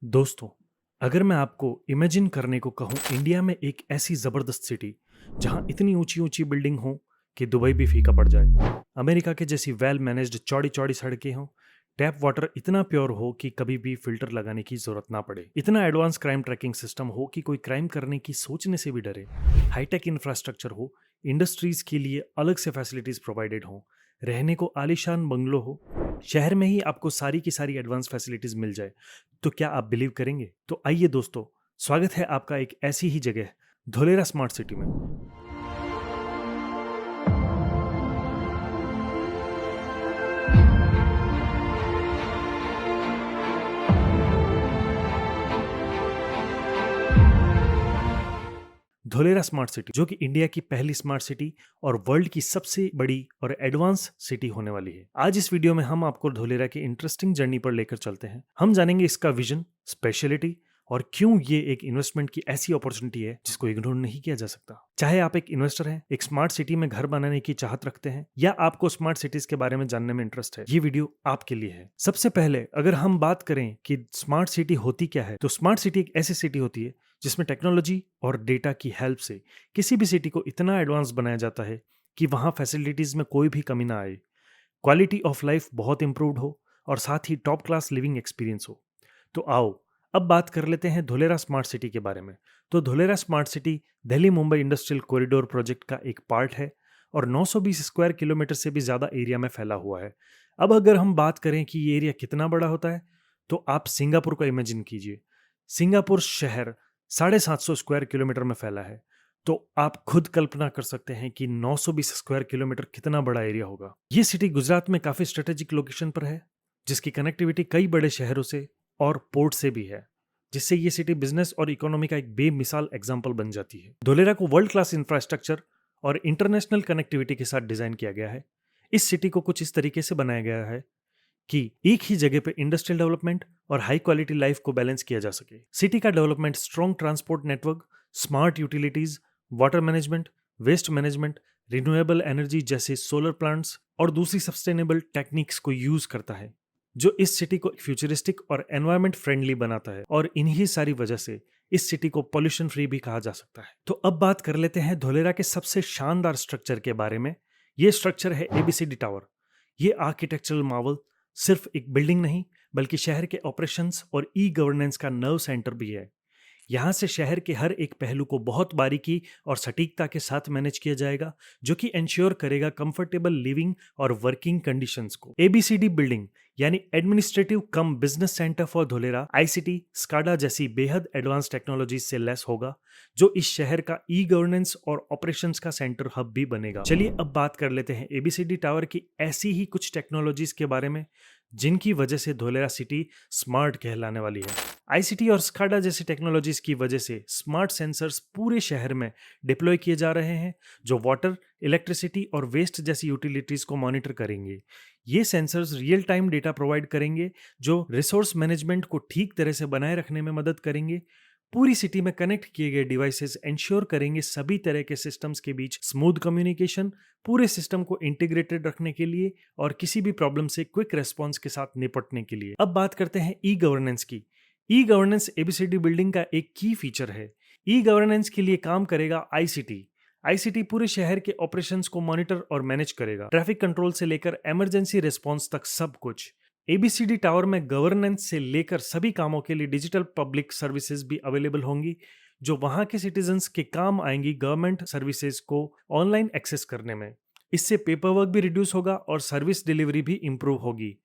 दोस्तों, अगर मैं आपको इमेजिन करने को कहूँ इंडिया में एक ऐसी ज़बरदस्त सिटी जहाँ इतनी ऊंची-ऊंची बिल्डिंग हो कि दुबई भी फीका पड़ जाए। अमेरिका के जैसी वेल मैनेज्ड चौड़ी-चौड़ी सड़कें हों, टैप वाटर इतना प्योर हो कि कभी भी फ़िल्टर लगाने की ज़रूरत ना पड़े। इतना एडवांस क्राइम ट्रैकिंग सिस्टम हो कि कोई क्राइम करने की सोचने से भी डरे। हाई-टेक इंफ्रास्ट्रक्चर हो, इंडस्ट्रीज़ के लिए अलग से फैसिलिटीज़ प्रोवाइडेड हों, रहने को आलीशान बंगलो हो, शहर में ही आपको सारी की सारी एडवांस फैसिलिटीज़ मिल जाए। तो क्या आप बिलीव करेंगे? तो आइए दोस्तों, स्वागत है आपका एक ऐसी ही जगह धोलेरा स्मार्ट सिटी में। धोलेरा स्मार्ट सिटी जो कि इंडिया की पहली स्मार्ट सिटी और वर्ल्ड की सबसे बड़ी और एडवांस सिटी होने वाली है। आज इस वीडियो में हम आपको धोलेरा की इंटरेस्टिंग जर्नी पर लेकर चलते हैं। हम जानेंगे इसका विजन, स्पेशलिटी और क्यों ये एक इन्वेस्टमेंट की ऐसी अपॉर्चुनिटी है जिसको इग्नोर नहीं किया जा सकता। चाहे आप एक इन्वेस्टर हैं, एक स्मार्ट सिटी में घर बनाने की चाहत रखते हैं या आपको स्मार्ट सिटीज के बारे में जानने में इंटरेस्ट है, ये वीडियो आपके लिए है। सबसे पहले अगर हम बात करें कि स्मार्ट सिटी होती क्या है, तो स्मार्ट सिटी एक ऐसी सिटी होती है जिसमें टेक्नोलॉजी और डेटा की हेल्प से किसी भी सिटी को इतना एडवांस बनाया जाता है कि वहाँ फैसिलिटीज़ में कोई भी कमी ना आए, क्वालिटी ऑफ लाइफ बहुत इम्प्रूव्ड हो और साथ ही टॉप क्लास लिविंग एक्सपीरियंस हो। तो आओ अब बात कर लेते हैं धुलेरा स्मार्ट सिटी के बारे में। तो Dholera smart city Delhi Mumbai industrial corridor project का एक पार्ट है और 920 स्क्वायर किलोमीटर से भी ज़्यादा एरिया में फैला हुआ है। अब अगर हम बात करें कि ये एरिया कितना बड़ा होता है, तो आप सिंगापुर को इमेजिन कीजिए। सिंगापुर शहर 750 स्क्वायर किलोमीटर में फैला है। तो आप खुद कल्पना कर सकते हैं कि 920 स्क्वायर किलोमीटर कितना बड़ा एरिया होगा। ये सिटी गुजरात में काफ़ी स्ट्रेटेजिक लोकेशन पर है, जिसकी कनेक्टिविटी कई बड़े शहरों से और पोर्ट से भी है, जिससे ये सिटी बिजनेस और इकोनॉमी का एक बेमिसाल एग्जाम्पल बन जाती है। धोलेरा को वर्ल्ड क्लास इंफ्रास्ट्रक्चर और इंटरनेशनल कनेक्टिविटी के साथ डिजाइन किया गया है। इस सिटी को कुछ इस तरीके से बनाया गया है कि एक ही जगह पे इंडस्ट्रियल डेवलपमेंट और हाई क्वालिटी लाइफ को बैलेंस किया जा सके। सिटी का development strong transport network, smart utilities, water management, waste management, renewable energy जैसे सोलर प्लांट्स और दूसरी सस्टेनेबल टेक्निक्स को यूज करता है, जो इस सिटी को फ्यूचरिस्टिक और एनवायरमेंट फ्रेंडली बनाता है। और इन्हीं सारी वजह से इस सिटी को पॉल्यूशन फ्री भी कहा जा सकता है। तो अब बात कर लेते हैं धोलेरा के सबसे शानदार स्ट्रक्चर के बारे में। ये स्ट्रक्चर है एबीसीडी टावर। ये आर्किटेक्चरल मार्वल सिर्फ एक बिल्डिंग नहीं, बल्कि शहर के ऑपरेशंस और ई गवर्नेंस का नर्व सेंटर भी है। यहाँ से शहर के हर एक पहलू को बहुत बारीकी और सटीकता के साथ मैनेज किया जाएगा, जो कि इंश्योर करेगा कंफर्टेबल लिविंग और वर्किंग कंडीशंस को। एबीसीडी बिल्डिंग यानी administrative come business centre for Dholera ICT SCADA जैसी बेहद एडवांस टेक्नोलॉजी से लेस होगा, जो इस शहर का ई गवर्नेंस और ऑपरेशंस का सेंटर हब भी बनेगा। चलिए अब बात कर लेते हैं एबीसीडी टावर की ऐसी ही कुछ टेक्नोलॉजीज के बारे में जिनकी वजह से धोलेरा सिटी स्मार्ट कहलाने वाली है। आईसीटी और स्काडा जैसी टेक्नोलॉजीज की वजह से स्मार्ट सेंसर्स पूरे शहर में डिप्लॉय किए जा रहे हैं, जो वाटर, इलेक्ट्रिसिटी और वेस्ट जैसी यूटिलिटीज को मॉनिटर करेंगे। ये sensors real time data provide करेंगे, जो रिसोर्स मैनेजमेंट को ठीक तरह से बनाए रखने में मदद करेंगे। पूरी सिटी में कनेक्ट किए गए डिवाइसेस इंश्योर करेंगे सभी तरह के सिस्टम्स के बीच स्मूथ कम्युनिकेशन, पूरे सिस्टम को इंटीग्रेटेड रखने के लिए और किसी भी प्रॉब्लम से क्विक रेस्पॉन्स के साथ निपटने के लिए। अब बात करते हैं ई गवर्नेंस की। ई गवर्नेंस एबीसीडी बिल्डिंग का एक की फीचर है। ई गवर्नेंस के लिए काम करेगा आईसीटी। आईसीटी पूरे शहर के ऑपरेशंस को मॉनिटर और मैनेज करेगा, ट्रैफिक कंट्रोल से लेकर इमरजेंसी रिस्पॉन्स तक सब कुछ। एबीसीडी टावर में गवर्नेंस से लेकर सभी कामों के लिए डिजिटल पब्लिक सर्विसेज भी अवेलेबल होंगी, जो वहां के सिटीजन्स के काम आएंगी गवर्नमेंट सर्विसेज को ऑनलाइन एक्सेस करने में। इससे पेपर वर्क भी रिड्यूस होगा और सर्विस डिलीवरी भी इंप्रूव होगी।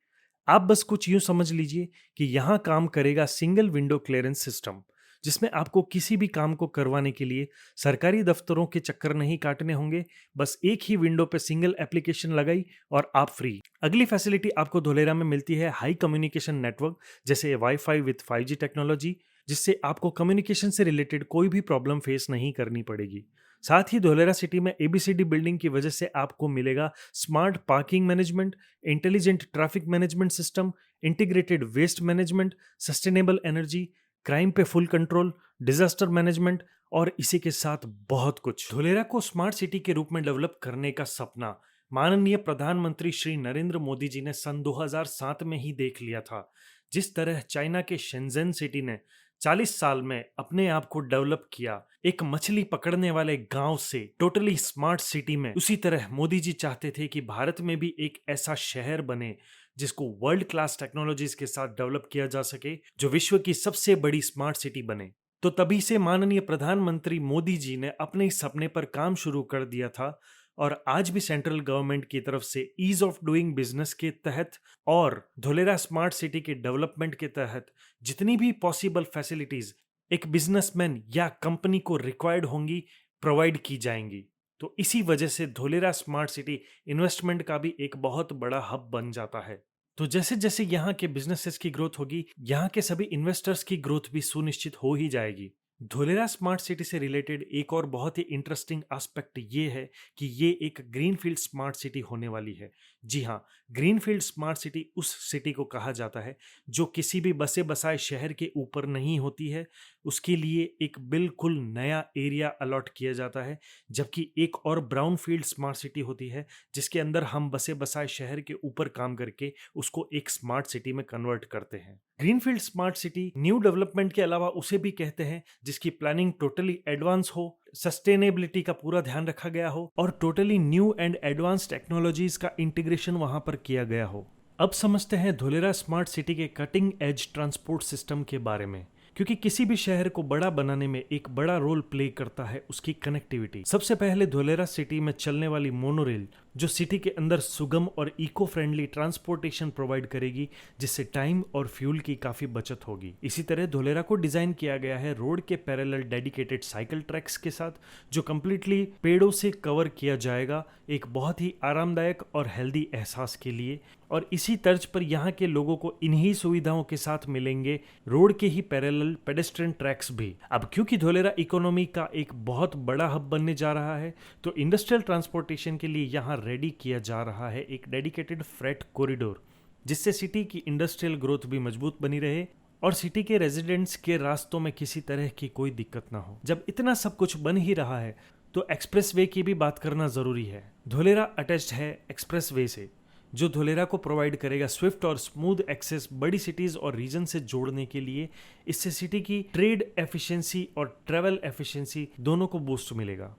आप बस कुछ यूं समझ लीजिए कि यहाँ काम करेगा सिंगल विंडो क्लियरेंस सिस्टम, जिसमें आपको किसी भी काम को करवाने के लिए सरकारी दफ्तरों के चक्कर नहीं काटने होंगे। बस एक ही विंडो पे सिंगल एप्लीकेशन लगाई और आप फ्री। अगली फैसिलिटी आपको धोलेरा में मिलती है हाई कम्युनिकेशन नेटवर्क, जैसे वाईफाई विद 5G टेक्नोलॉजी, जिससे आपको कम्युनिकेशन से रिलेटेड कोई भी प्रॉब्लम फेस नहीं करनी पड़ेगी। साथ ही धोलेरा सिटी में एबीसीडी बिल्डिंग की वजह से आपको मिलेगा smart parking management, intelligent traffic management system, integrated waste management, sustainable energy, crime पे फुल कंट्रोल, डिजास्टर मैनेजमेंट और इसी के साथ बहुत कुछ। धोलेरा को स्मार्ट सिटी के रूप में डेवलप करने का सपना माननीय प्रधानमंत्री श्री नरेंद्र मोदी जी ने सन 2007 में ही देख लिया था, जिस तरह चाइना के शेंजन सिटी ने 40 साल में अपने आप को डेवलप किया एक मछली पकड़ने वाले गांव से टोटली स्मार्ट सिटी में, उसी तरह मोदी जी चाहते थे कि भारत में भी एक ऐसा शहर बने जिसको वर्ल्ड क्लास टेक्नोलॉजीज के साथ डेवलप किया जा सके, जो विश्व की सबसे बड़ी स्मार्ट सिटी बने। तो तभी से माननीय प्रधानमंत्री मोदी जी ने अपने इस सपने पर काम शुरू कर दिया था और आज भी सेंट्रल गवर्नमेंट की तरफ से ईज ऑफ डूइंग बिजनेस के तहत और धोलेरा स्मार्ट सिटी के डेवलपमेंट के तहत जितनी भी पॉसिबल फैसिलिटीज एक बिजनेसमैन या कंपनी को रिक्वायर्ड होंगी प्रोवाइड की जाएंगी। तो इसी वजह से धोलेरा स्मार्ट सिटी इन्वेस्टमेंट का भी एक बहुत बड़ा हब बन जाता है। तो जैसे जैसे यहाँ के बिजनेसेस की ग्रोथ होगी, यहाँ के सभी इन्वेस्टर्स की ग्रोथ भी सुनिश्चित हो ही जाएगी। धोलेरा स्मार्ट सिटी से रिलेटेड एक और बहुत ही इंटरेस्टिंग एस्पेक्ट ये है कि ये एक ग्रीनफील्ड स्मार्ट सिटी होने वाली है। जी हाँ, ग्रीनफील्ड स्मार्ट सिटी उस सिटी को कहा जाता है जो किसी भी बसे बसाए शहर के ऊपर नहीं होती है। उसके लिए एक बिल्कुल नया एरिया अलॉट किया जाता है, जबकि एक और ब्राउन फील्ड स्मार्ट सिटी होती है जिसके अंदर हम बसे बसाए शहर के ऊपर काम करके उसको एक स्मार्ट सिटी में कन्वर्ट करते हैं। Greenfield smart city new development के अलावा उसे भी कहते हैं जिसकी प्लानिंग टोटली एडवांस हो, सस्टेनेबिलिटी का पूरा ध्यान रखा गया हो और totally new and advance technologies का इंटीग्रेशन वहां पर किया गया हो। अब समझते हैं धोलेरा स्मार्ट सिटी के कटिंग एज ट्रांसपोर्ट सिस्टम के बारे में, क्योंकि किसी भी शहर को बड़ा बनाने में एक बड़ा रोल प्ले करता है उसकी कनेक्टिविटी। सबसे पहले धोलेरा सिटी में चलने वाली मोनोरेल जो सिटी के अंदर सुगम और इको फ्रेंडली ट्रांसपोर्टेशन प्रोवाइड करेगी, जिससे टाइम और फ्यूल की काफी बचत होगी। इसी तरह धोलेरा को डिजाइन किया गया है रोड के पैरेलल डेडिकेटेड साइकिल ट्रैक्स के साथ, जो कंप्लीटली पेड़ों से कवर किया जाएगा, एक बहुत ही आरामदायक और हेल्दी एहसास के लिए। और इसी तर्ज पर यहाँ के लोगों को इन्हीं सुविधाओं के साथ मिलेंगे रोड के ही पैरेलल पेडेस्ट्रियन ट्रैक्स भी। अब क्योंकि धोलेरा इकोनॉमी का एक बहुत बड़ा हब बनने जा रहा है, तो इंडस्ट्रियल ट्रांसपोर्टेशन के लिए यहाँ रेडी किया जा रहा है एक डेडिकेटेड फ्रेट कॉरिडोर, जिससे सिटी की इंडस्ट्रियल ग्रोथ भी मजबूत बनी रहे और सिटी के रेजिडेंट्स के रास्तों में किसी तरह की कोई दिक्कत ना हो। जब इतना सब कुछ बन ही रहा है तो एक्सप्रेसवे की भी बात करना जरूरी है। धोलेरा अटैच्ड है एक्सप्रेसवे से, जो धोलेरा को प्रोवाइड करेगा स्विफ्ट और स्मूथ एक्सेस बड़ी सिटीज और रीजन से जोड़ने के लिए। इससे सिटी की ट्रेड एफिशिएंसी और ट्रेवल एफिशिएंसी दोनों को बूस्ट मिलेगा।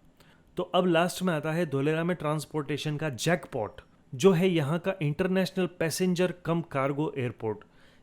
तो अब लास्ट में आता है धोलेरा में ट्रांसपोर्टेशन का जैकपॉट, जो है यहाँ का इंटरनेशनल पैसेंजर कम कार्गो एयरपोर्ट,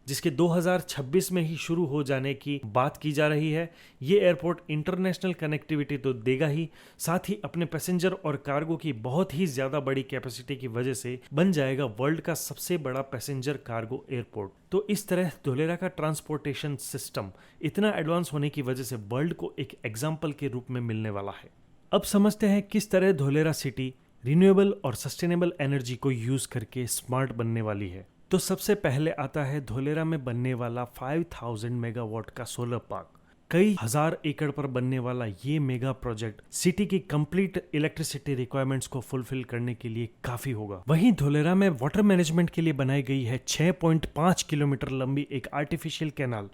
जिसके 2026 में ही शुरू हो जाने की बात की जा रही है। ये एयरपोर्ट इंटरनेशनल कनेक्टिविटी तो देगा ही, साथ ही अपने पैसेंजर और कार्गो की बहुत ही ज्यादा बड़ी कैपेसिटी की वजह से बन जाएगा वर्ल्ड का सबसे बड़ा पैसेंजर कार्गो एयरपोर्ट। तो इस तरह धोलेरा का ट्रांसपोर्टेशन सिस्टम इतना एडवांस होने की वजह से वर्ल्ड को एक एग्जाम्पल के रूप में मिलने वाला है। अब समझते हैं किस तरह धोलेरा सिटी रिन्यूएबल और सस्टेनेबल एनर्जी को यूज करके स्मार्ट बनने वाली है। तो सबसे पहले आता है धोलेरा में बनने वाला 5000 मेगावाट का सोलर पार्क। कई हजार एकड़ पर बनने वाला ये मेगा प्रोजेक्ट सिटी की कंप्लीट इलेक्ट्रिसिटी रिक्वायरमेंट्स को फुलफिल करने के लिए काफी होगा। वहीं धोलेरा में वाटर मैनेजमेंट के लिए बनाई गई है 6.5 किलोमीटर लंबी एक आर्टिफिशियल कैनाल।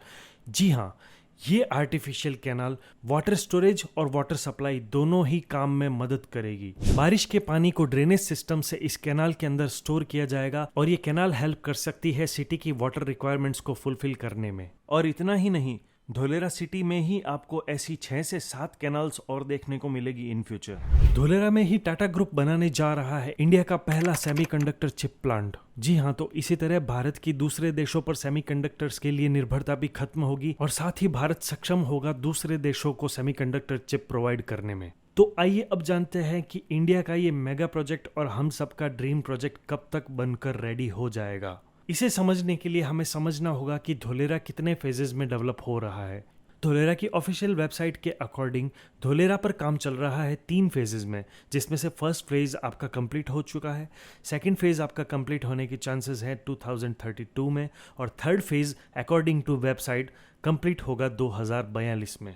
जी हाँ, ये आर्टिफिशियल कैनाल वाटर स्टोरेज और वाटर सप्लाई दोनों ही काम में मदद करेगी। बारिश के पानी को ड्रेनेज सिस्टम से इस कैनाल के अंदर स्टोर किया जाएगा और ये कैनाल हेल्प कर सकती है सिटी की वाटर रिक्वायरमेंट्स को फुलफिल करने में। और इतना ही नहीं, धोलेरा सिटी में ही आपको ऐसी 6 से 7 कैनाल्स और देखने को मिलेगी इन फ्यूचर। धोलेरा में ही टाटा ग्रुप बनाने जा रहा है इंडिया का पहला सेमीकंडक्टर चिप प्लांट। जी हाँ, तो इसी तरह भारत की दूसरे देशों पर सेमीकंडक्टर्स के लिए निर्भरता भी खत्म होगी और साथ ही भारत सक्षम होगा दूसरे देशों को सेमीकंडक्टर चिप प्रोवाइड करने में। तो आइए अब जानते हैं कि इंडिया का ये मेगा प्रोजेक्ट और हम सबका ड्रीम प्रोजेक्ट कब तक बनकर रेडी हो जाएगा। इसे समझने के लिए हमें समझना होगा कि धोलेरा कितने फेजेस में डेवलप हो रहा है। धोलेरा की ऑफिशियल वेबसाइट के अकॉर्डिंग धोलेरा पर काम चल रहा है 3 फेजेस में, जिसमें से फर्स्ट फेज आपका कंप्लीट हो चुका है, सेकंड फेज आपका कंप्लीट होने की चांसेस है 2032 में और third phase according to website complete होगा 2042 में।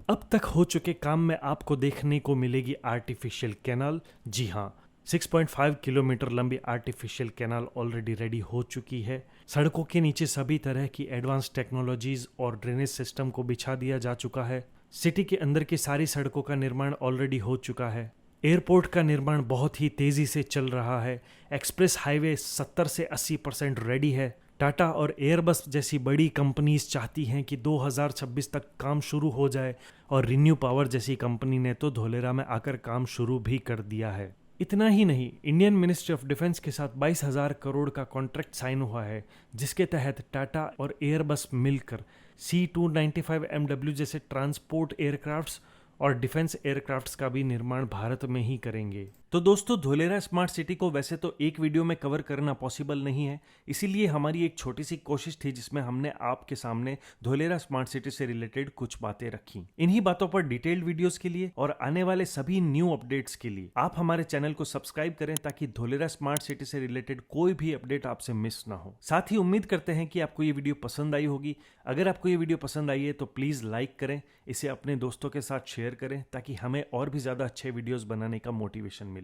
अब तक हो चुके काम में आपको देखने को मिलेगी आर्टिफिशियल कैनाल। जी हाँ, 6.5 किलोमीटर लंबी आर्टिफिशियल कैनाल ऑलरेडी रेडी हो चुकी है। सड़कों के नीचे सभी तरह की एडवांस टेक्नोलॉजीज और ड्रेनेज सिस्टम को बिछा दिया जा चुका है। सिटी के अंदर की सारी सड़कों का निर्माण ऑलरेडी हो चुका है। एयरपोर्ट का निर्माण बहुत ही तेजी से चल रहा है। एक्सप्रेस हाईवे 70 से 80% रेडी है। टाटा और एयरबस जैसी बड़ी कंपनीज चाहती हैं कि 2026 तक काम शुरू हो जाए, और रिन्यू पावर जैसी कंपनी ने तो धोलेरा में आकर काम शुरू भी कर दिया है। इतना ही नहीं, इंडियन मिनिस्ट्री ऑफ डिफेंस के साथ 22,000 करोड़ का कॉन्ट्रैक्ट साइन हुआ है, जिसके तहत टाटा और एयरबस मिलकर C295MW जैसे ट्रांसपोर्ट एयरक्राफ्ट्स और डिफेंस एयरक्राफ्ट्स का भी निर्माण भारत में ही करेंगे। तो दोस्तों, धोलेरा स्मार्ट सिटी को वैसे तो एक वीडियो में कवर करना पॉसिबल नहीं है, इसीलिए हमारी एक छोटी सी कोशिश थी जिसमें हमने आपके सामने धोलेरा स्मार्ट सिटी से रिलेटेड कुछ बातें रखी। इन्हीं बातों पर डिटेल्ड वीडियोस के लिए और आने वाले सभी न्यू अपडेट्स के लिए आप हमारे चैनल को सब्सक्राइब करें, ताकि धोलेरा स्मार्ट सिटी से रिलेटेड कोई भी अपडेट आपसे मिस ना हो। साथ ही उम्मीद करते हैं कि आपको ये वीडियो पसंद आई होगी। अगर आपको ये वीडियो पसंद आई है तो प्लीज लाइक करें, इसे अपने दोस्तों के साथ शेयर करें, ताकि हमें और भी ज्यादा अच्छे वीडियोस बनाने का मोटिवेशन मिले।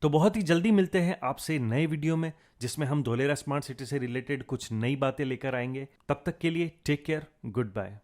तो बहुत ही जल्दी मिलते हैं आपसे नए वीडियो में, जिसमें हम धोलेरा स्मार्ट सिटी से रिलेटेड कुछ नई बातें लेकर आएंगे। तब तक के लिए टेक केयर, गुड बाय।